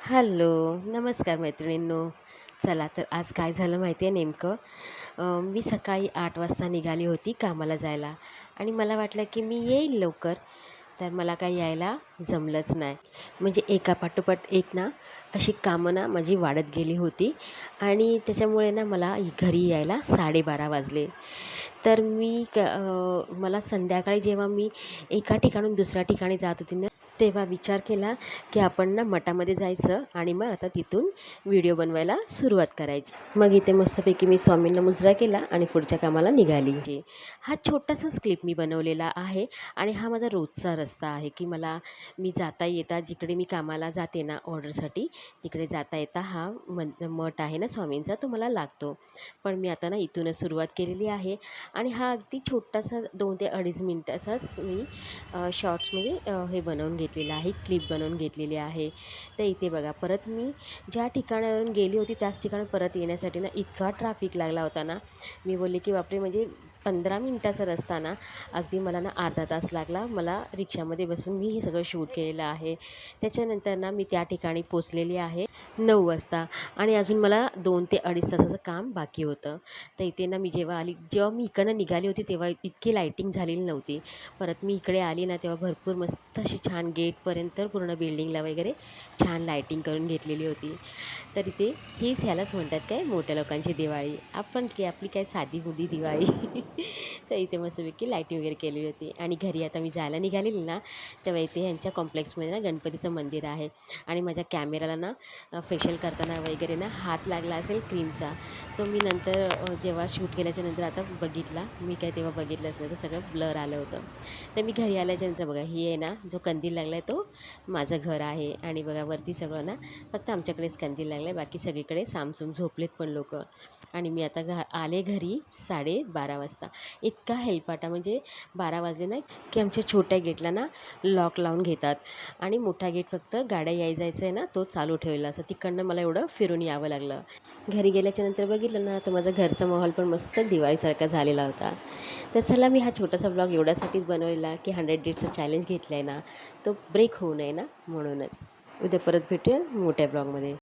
Hello, नमस्कार मैत्रिणींनो. चला तर आज काय झालं माहिती आहे नेमकं. मी सकाळी 8 वाजता निघाली होती कामाला जायला आणि मला वाटलं की मी येईल लवकर, तर मला काही यायला जमलंच नाही. म्हणजे एकापाठोपाठ एक ना अशी कामं ना माझी वाढत गेली होती आणि त्याच्यामुळे ना मला घरी यायला 12:30 वाजले. तर मला संध्याकाळी जेव्हा मी एका ठिकाणून दुसऱ्या ठिकाणी जात होती ना, तेव्हा विचार केला की आपण ना मठामध्ये जायचं आणि मग आता तिथून व्हिडिओ बनवायला सुरुवात करायची. मग इथे मस्तपैकी मी स्वामींना मुजरा केला आणि पुढच्या कामाला निघाली. हा छोटासाच क्लिप मी बनवलेला आहे आणि हा माझा रोजचा रस्ता आहे की मी जाता येता जिकडे मी कामाला जाते ना ऑर्डरसाठी, तिकडे जाता येता हा मठ आहे ना स्वामींचा, तो मला लागतो. पण मी आता ना इथूनच सुरुवात केलेली आहे आणि हा अगदी छोटासा 2 ते 2.5 मिनटाचाच मी शॉर्ट्स म्हणजे हे बनवून घेतलेलं आहे, क्लिप बनवून घेतलेली आहे. तर इथे बघा, परत मी ज्या ठिकाणावरून गेली होती त्याच ठिकाणी परत येण्यासाठी ना इतका ट्रॅफिक लागला होता ना, मी बोलले की बापरे, म्हणजे 15 मिनटाचा रस्ता ना अगदी मला ना अर्धा तास लागला. मला रिक्षामध्ये बसून मी हे सगळं शूट केलेलं आहे. त्याच्यानंतर ना मी त्या ठिकाणी पोचलेली आहे 9 वाजता आणि अजून मला 2 ते 2.5 तासाचं काम बाकी होतं. तर इथे ना मी जेव्हा मी इकडनं निघाली होती तेव्हा इतकी लाईटिंग झालेली नव्हती. परत मी इकडे आली ना तेव्हा भरपूर मस्त अशी छान गेटपर्यंत पूर्ण बिल्डिंगला वगैरे छान लाईटिंग करून घेतलेली होती. तर इथे ह्यालाच म्हणतात काय मोठ्या लोकांची दिवाळी. आपली काय साधीबुधी दिवाळी. तर इथे मस्तपैकी लाईटिंग वगैरे केलेली होती आणि घरी आता मी जायला निघालेली ना, तेव्हा इथे ह्यांच्या कॉम्प्लेक्समध्ये ना गणपतीचं मंदिर आहे आणि माझ्या कॅमेराला ना फेशियल करताना वगैरे ना हात लागला असेल क्रीमचा. तो मी नंतर जेव्हा शूट केल्याच्या नंतर आता बघितला. मी काय तेव्हा बघितलंच नाही, तर सगळं ब्लर आलं होतं. तर मी घरी आल्याच्यानंतर बघा, ही आहे ना जो कंदील लागला आहे तो माझं घर आहे आणि बघा वरती सगळं ना फक्त आमच्याकडेच कंदील लागला आहे, बाकी सगळीकडे सामसूम झोपलेत पण लोकं. आणि मी आता आले घरी 12:30 वाजता. इतका हेलपाटा, म्हणजे 12 वाजले ना की आमच्या छोट्या गेटला ना लॉक लावून घेतात आणि मोठा गेट फक्त गाड्या जायचं आहे ना तो चालू ठेवलेला असं, तिकडनं मला एवढं फिरून यावं लागलं. घरी गेल्याच्यानंतर बघितलं ना तर माझा घरचा माहोल पण मस्त दिवाळीसारखा झालेला होता. तर चला, मी हा छोटासा ब्लॉग एवढ्यासाठीच बनवलेला की 100 डेजचं चॅलेंज घेतलं आहे ना, तो ब्रेक होऊ नये ना, म्हणूनच. उद्या परत भेटूया मोठ्या ब्लॉगमध्ये.